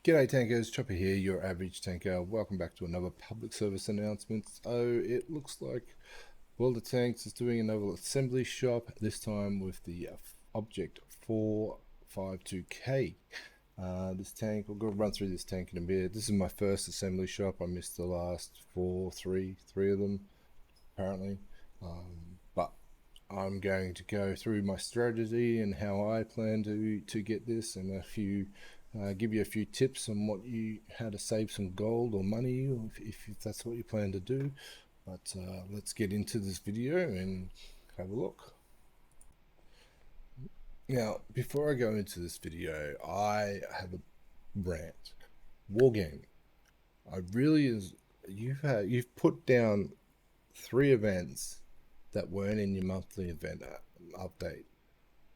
G'day tankers, Chopper here, your average tanker. Welcome back to another public service announcement. So it looks like World of Tanks is doing another assembly shop, this time with the Object 452K. This tank, we're going to run through this tank in a bit. This is my first assembly shop. I missed the last three of them apparently. But I'm going to go through my strategy and how I plan to get this, and give you a few tips on how to save some gold or money, or if that's what you plan to do. But let's get into this video and have a look. Now, before I go into this video, I have a rant. Wargaming. You've put down 3 events that weren't in your monthly event update.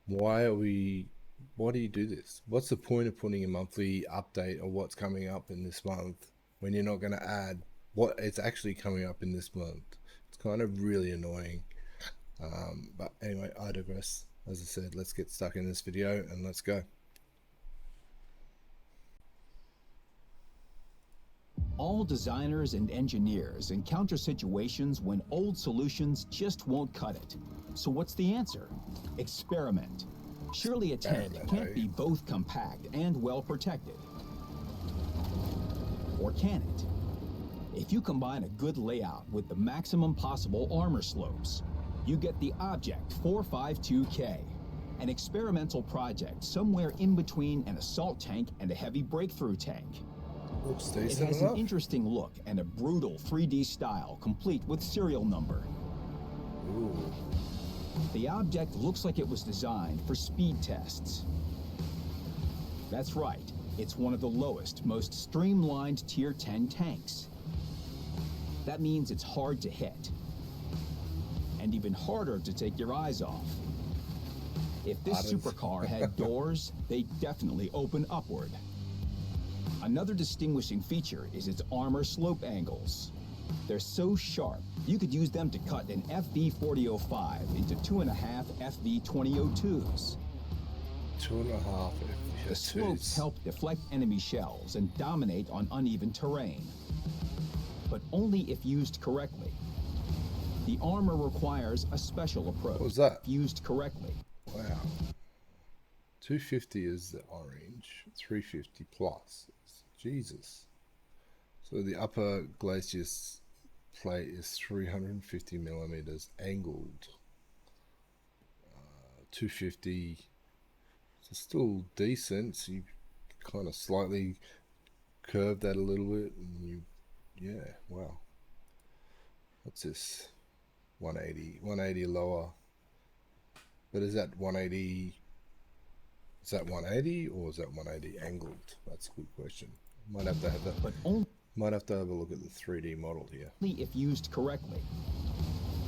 Why do you do this? What's the point of putting a monthly update of what's coming up in this month when you're not going to add what it's actually coming up in this month? It's kind of really annoying. But anyway, I digress. As I said, let's get stuck in this video and let's go. All designers and engineers encounter situations when old solutions just won't cut it. So what's the answer? Experiment. Surely a tank can't be both compact and well protected. Or can it? If you combine a good layout with the maximum possible armor slopes, you get the Object 452K, an experimental project somewhere in between an assault tank and a heavy breakthrough tank. It has an interesting look and a brutal 3D style, complete with serial number. Ooh. The Object looks like it was designed for speed tests. That's right, it's one of the lowest, most streamlined Tier 10 tanks. That means it's hard to hit, and even harder to take your eyes off. If this supercar had doors, they definitely open upward. Another distinguishing feature is its armor slope angles. They're so sharp, you could use them to cut an FV4005 into 2.5 FV2002s. 2.5 FV2002s. The slopes help deflect enemy shells and dominate on uneven terrain, but only if used correctly. The armor requires a special approach. What was that? Used correctly. Wow. 250 is the orange, 350 plus. Jesus. So the upper glacier's plate is 350 millimeters angled. 250. It's still decent. So you kind of slightly curve that a little bit, and yeah, wow. What's this? 180 lower. But is that 180? Is that 180 or is that 180 angled? That's a good question. Might have to have that. Might have to have a look at the 3D model here. Only if used correctly.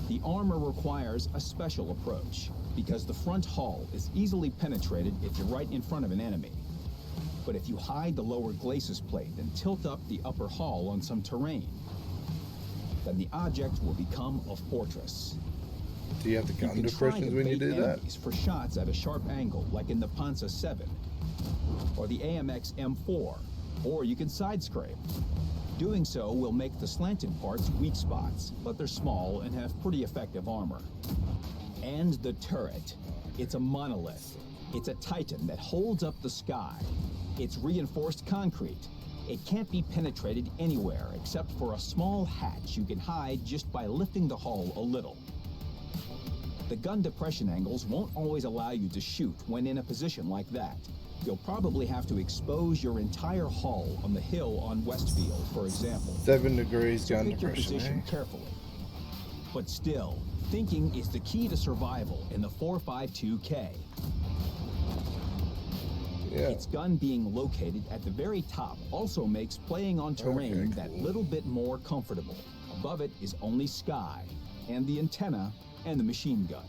The armor requires a special approach because the front hull is easily penetrated if you're right in front of an enemy. But if you hide the lower glacis plate and tilt up the upper hull on some terrain, then the object will become a fortress. Do you have the gun depressions when you do that? For shots at a sharp angle, like in the Panzer 7 or the AMX M4, or you can side scrape. Doing so will make the slanted parts weak spots, but they're small and have pretty effective armor. And the turret. It's a monolith. It's a titan that holds up the sky. It's reinforced concrete. It can't be penetrated anywhere except for a small hatch you can hide just by lifting the hull a little. The gun depression angles won't always allow you to shoot when in a position like that. You'll probably have to expose your entire hull on the hill on Westfield, for example. 7 degrees so gun pick your depression, position carefully. But still, thinking is the key to survival in the 452K. Yeah. Its gun being located at the very top also makes playing on terrain that little bit more comfortable. Above it is only sky, and the antenna, and the machine gun.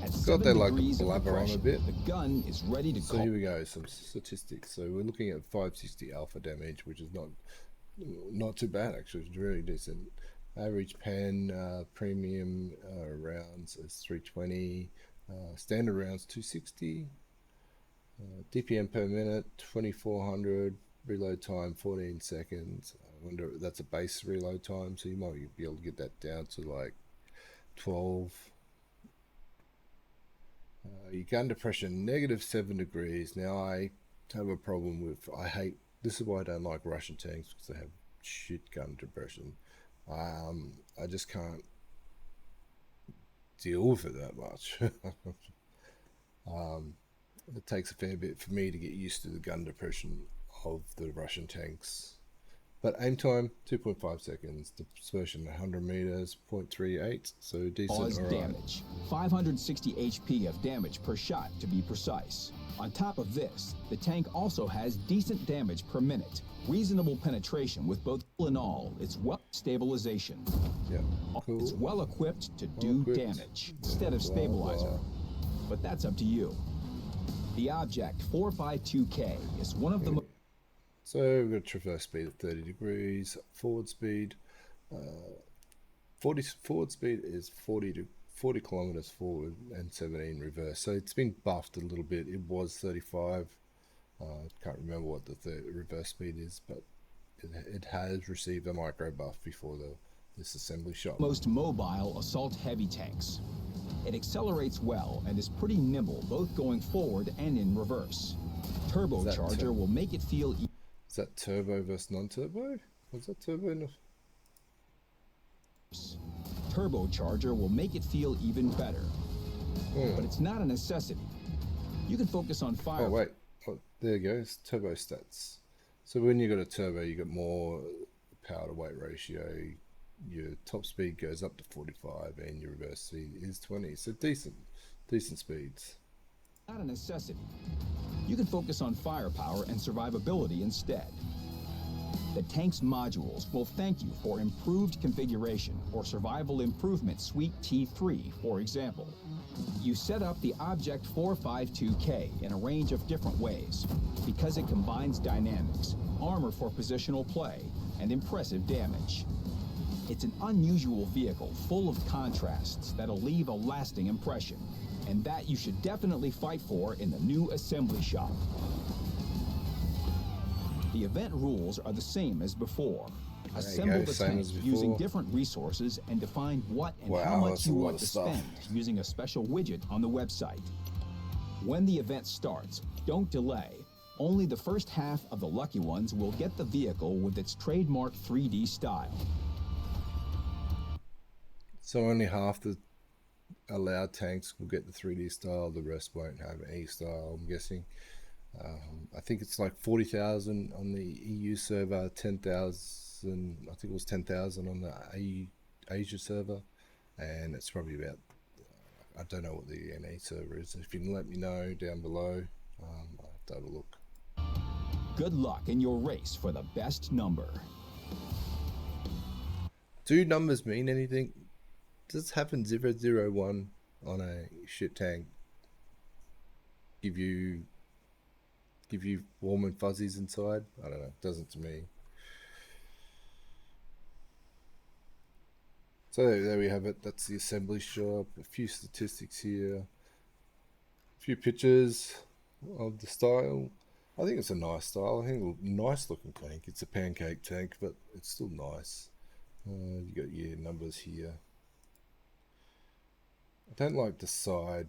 At 7 degrees of depression, the gun is ready to So here we go, some statistics. So we're looking at 560 alpha damage, which is not too bad actually. It's really decent. Average pen premium rounds is 320. Standard rounds 260. DPM per minute 2400. reload time 14 seconds. I wonder if that's a base reload time, so you might be able to get that down to like 12. Your gun depression -7 degrees. Now I have a problem with, I hate, this is why I don't like Russian tanks, because they have shit gun depression. I just can't deal with it that much. It takes a fair bit for me to get used to the gun depression of the Russian tanks. But aim time 2.5 seconds, dispersion 100 meters 0.38, so decent. Cause damage. 560 HP of damage per shot, to be precise. On top of this, the tank also has decent damage per minute, reasonable penetration with both and all. It's well stabilization. Yeah, cool. It's well equipped to do damage instead of stabilizer. But that's up to you. The Object 452K is one of the most. So we've got traverse speed at 30 degrees, forward speed, 40 forward speed is 40 kilometers forward and 17 reverse. So it's been buffed a little bit. It was 35. Can't remember what the reverse speed is, but it has received a micro buff before this assembly shop. Most mobile assault heavy tanks. It accelerates well and is pretty nimble, both going forward and in reverse. Turbocharger will make it feel. Is that turbo versus non-turbo? Was that turbo enough? Turbocharger will make it feel even better. But it's not a necessity. You can focus on fire. Oh, wait. Oh, there you go. It's turbo stats. So when you got a turbo, you got more power to weight ratio. Your top speed goes up to 45 and your reverse speed is 20. So decent speeds. Not a necessity. You can focus on firepower and survivability instead. The tank's modules will thank you for improved configuration or survival improvement suite T3, for example. You set up the Object 452K in a range of different ways because it combines dynamics, armor for positional play, and impressive damage. It's an unusual vehicle full of contrasts that'll leave a lasting impression, and that you should definitely fight for in the new assembly shop. The event rules are the same as before. Assemble the tank using different resources and define what and how much you want to spend using a special widget on the website. When the event starts, don't delay. Only the first half of the lucky ones will get the vehicle with its trademark 3D style. So only half the allowed tanks will get the 3D style, the rest won't have any style, I'm guessing. I think it's like 40,000 on the EU server, 10,000, I think it was 10,000 on the Asia server, and it's probably about, I don't know what the NA server is. If you can let me know down below, I'll have to have a look. Good luck in your race for the best number. Do numbers mean anything? Does having 001 on a shit tank give you warm and fuzzies inside? I don't know. It doesn't to me. So there we have it. That's the assembly shop. A few statistics here. A few pictures of the style. I think it's a nice style. I think it's a nice looking tank. It's a pancake tank, but it's still nice. You got your numbers here. I don't like the side.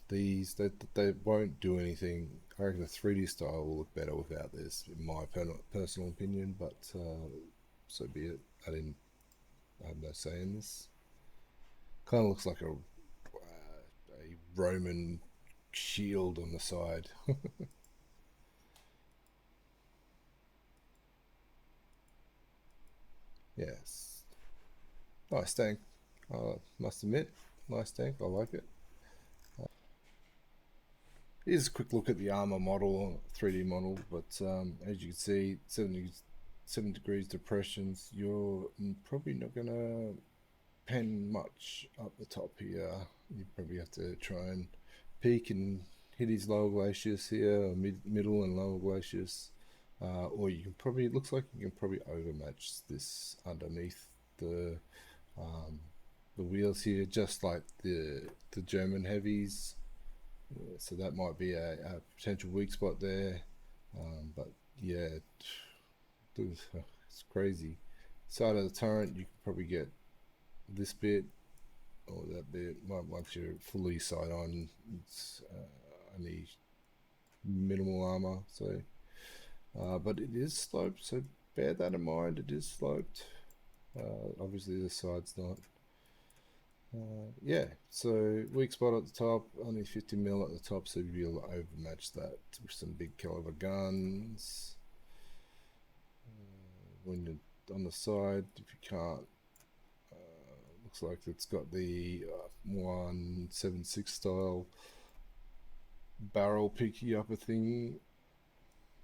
These they won't do anything. I reckon the 3D style will look better without this, in my personal opinion. But so be it. I have no say in this. Kind of looks like a Roman shield on the side. Yes, nice tank. Must admit, nice tank. I like it. Here's a quick look at the armor model, 3D model, but as you can see, 7 degrees depressions. You're probably not gonna pen much up the top here. You probably have to try and peak and hit his lower glaciers here, or middle and lower glaciers, or you can probably, it looks like you can probably overmatch this underneath the wheels here, just like the German heavies. So that might be a potential weak spot there, but yeah, it's crazy. Side of the turret, you can probably get this bit or that bit. Once you're fully side on, it's only minimal armor. So, but it is sloped, so bear that in mind. It is sloped. Obviously, the side's not. Yeah, so weak spot at the top, only 50 mil at the top, so you'll be able to overmatch that with some big caliber guns. When you're on the side, if you can't, looks like it's got the 176 style barrel picky upper thingy,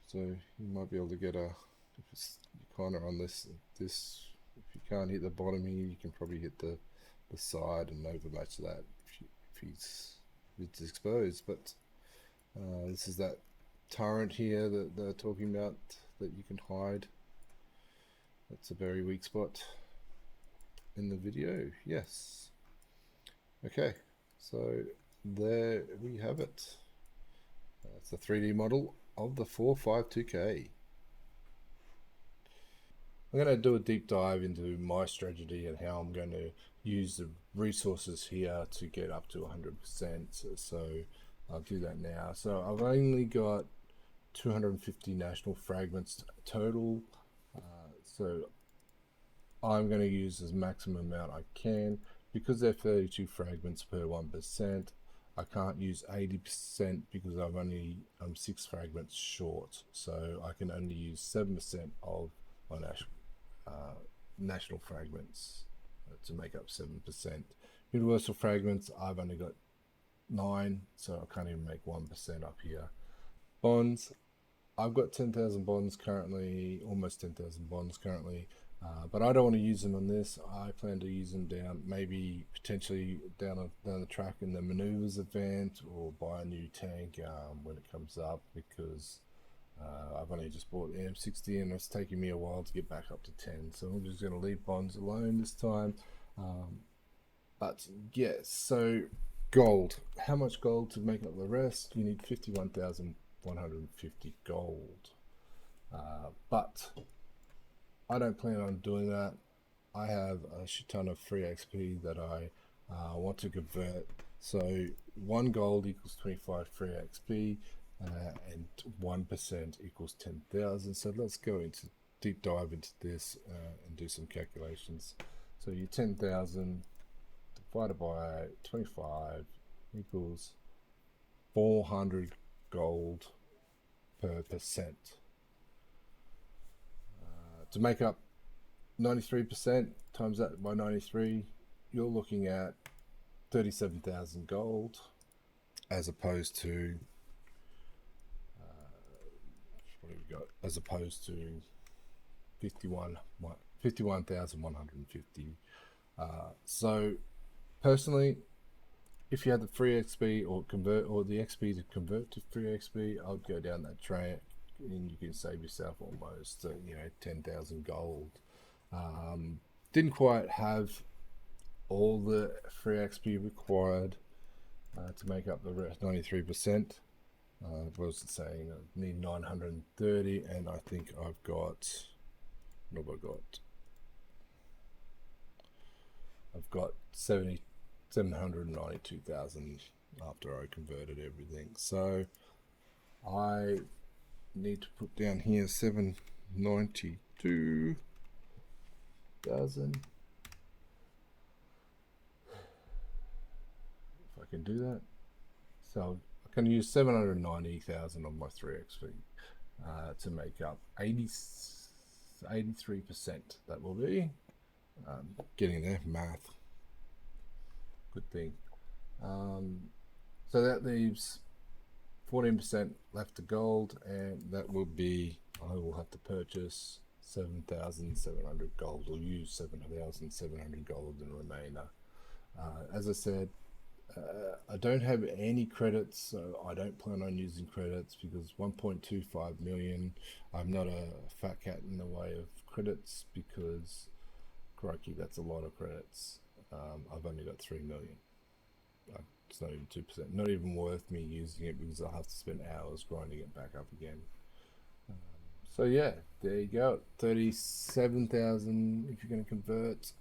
so you might be able to get a. If it's kind of on this, if you can't hit the bottom here, you can probably hit the side and overmatch that if it's exposed. But this is that turret here that they're talking about that you can hide. That's a very weak spot in the video. Yes. Okay, so there we have it. That's the 3D model of the 452K. I'm going to do a deep dive into my strategy and how I'm going to use the resources here to get up to 100%. So I'll do that now. So I've only got 250 national fragments total. So I'm going to use as maximum amount I can. Because they're 32 fragments per 1%, I can't use 80% because I'm 6 fragments short. So I can only use 7% of my national fragments to make up 7%. Universal fragments, I've only got 9, so I can't even make 1% up here. Bonds, I've got 10,000 bonds currently, almost 10,000 bonds currently, but I don't want to use them on this. I plan to use them maybe potentially down the track in the maneuvers event, or buy a new tank when it comes up, because I've only just bought the M60 and it's taking me a while to get back up to 10. So I'm just going to leave bonds alone this time. But yeah, so gold. How much gold to make up the rest? You need 51,150 gold. But I don't plan on doing that. I have a shit ton of free XP that I want to convert. So 1 gold equals 25 free XP, and 1% equals 10,000. So let's go into deep dive into this and do some calculations. So your 10,000 divided by 25 equals 400 gold per percent. To make up 93%, times that by 93, you're looking at 37,000 gold, as opposed to what have we got? As opposed to 51,150. So personally, if you had the free XP or the XP to convert to free XP, I would go down that track, and you can save yourself almost 10,000 gold. Didn't quite have all the free XP required to make up the rest, 93%. What was it saying? I need 930, and I think I've got. What have I got? I've got 792,000 after I converted everything. So I need to put down here 792,000. If I can do that. So I can use 790,000 of my 3XP to make up 83%. That will be getting there. Math. Good thing. So that leaves 14% left to gold, and that will be, I will have to purchase 7,700 gold, or use 7,700 gold in the remainder. As I said, I don't have any credits, so I don't plan on using credits, because 1.25 million, I'm not a fat cat in the way of credits, because crikey, that's a lot of credits. I've only got 3 million. It's not even 2%, not even worth me using it, because I'll have to spend hours grinding it back up again. So yeah, there you go. 37,000 if you're going to convert,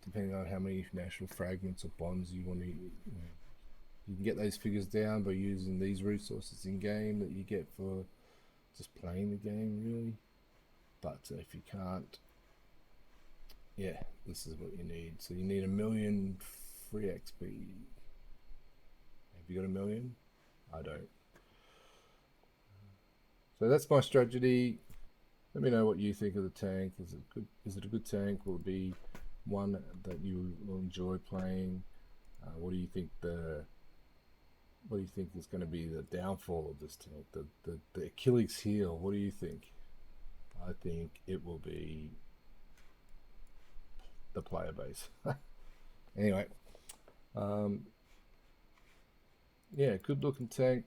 depending on how many national fragments or bonds you want to. You can get those figures down by using these resources in game that you get for just playing the game, really. But if you can't, yeah, this is what you need. So you need 1,000,000 free XP. Have you got 1,000,000? I don't. So that's my strategy. Let me know what you think of the tank. Is it good? Is it a good tank? Will it be one that you will enjoy playing? What do you think is going to be the downfall of this tank? The Achilles heel. What do you think? I think it will be the player base. Anyway, yeah, good looking tank.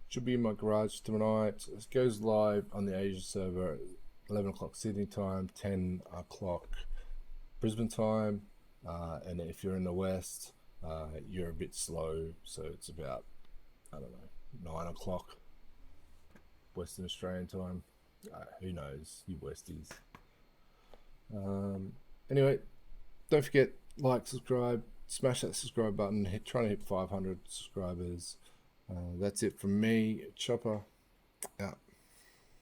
Should be in my garage tonight. It goes live on the Asia server at 11 o'clock Sydney time, 10 o'clock Brisbane time. And if you're in the West, you're a bit slow. So it's about, I don't know, 9 o'clock Western Australian time. Who knows, you Westies. Anyway, don't forget, like, subscribe, smash that subscribe button. Trying to hit 500 subscribers. That's it from me, Chopper, out.